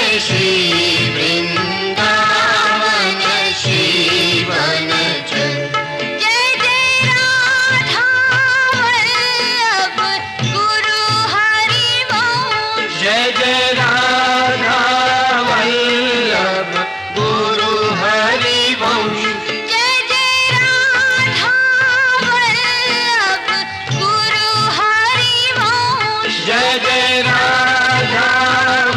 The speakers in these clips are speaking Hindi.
जय श्री वृंदावन श्री वनचंद्र। जय जय राधा वल्लभ गुरु हरिवंश। जय जय राधा वल्लभ गुरु हरिवंश। जय जय राधा वल्लभ गुरु हरिवंश। जय जय राधा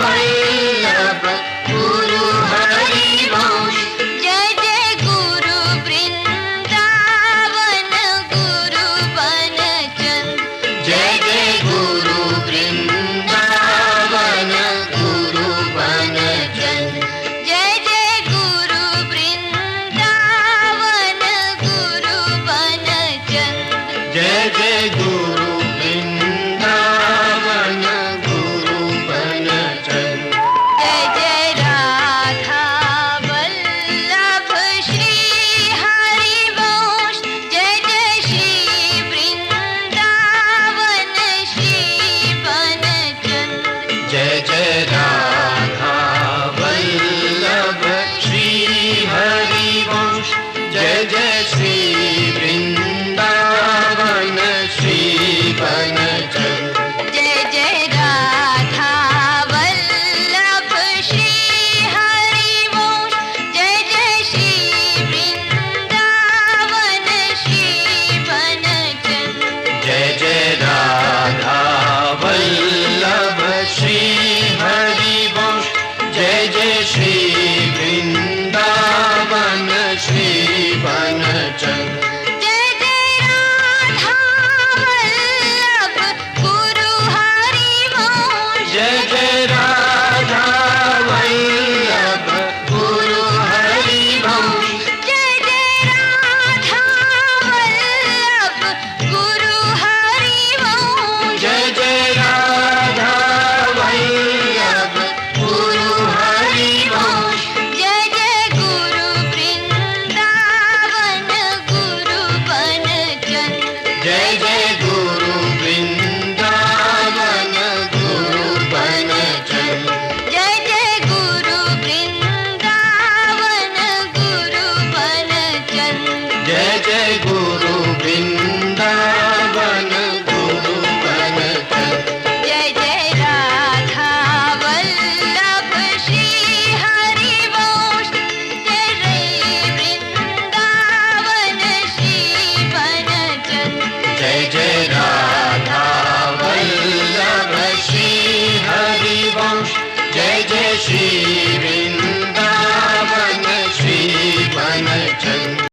वल्लभ गुरु हरिवंश। जय जय गुरु वृंदावन गुरु बनचंद्र। जय जय गुरु वृंदावन गुरु बनचंद्र। जय जय गुरु वृंदावन गुरु बनचंद्र। जय जय गुरु वृंदावन गुरु बनचंद्र। जय जय राधा वल्लभ श्री हरिवंश। जय जय श्री वृंदावन श्री बनचंद्र। जय जय राधा वल्लभ श्री हरिवंश। जय जय श्री वृंदावन श्री बनचंद्र। जय जय राधा वल्लभ श्री हरिवंश। जय जय श्री वृंदावन श्री बनचंद्र। जय जय राधा वल्लभ श्री हरिवंश। जय जय श्री वृंदावन श्री बनचंद्र। जय जय राधा वल्लभ गुरु हरिवंश। जय जय राधा वल्लभ गुरु हरिवंश। जय जय राधा वल्लभ गुरु हरिवंश। जय जय राधा वल्लभ गुरु हरिवंश। जय जय गुरु वृंदावन गुरु बनचंद्र। जय जय गुरु वृंदावन गुरु बनचंद्र। जय जय गुरु वृंदावन गुरु बनचंद्र। जय जय गुरु वृंदावन गुरु बनचंद्र। जय जय राधा वल्लभ श्री हरिवंश। जय जय वृंदावन श्री बनचंद्र। जय जय राधा वल्लभ श्री हरिवंश। जय जय श्री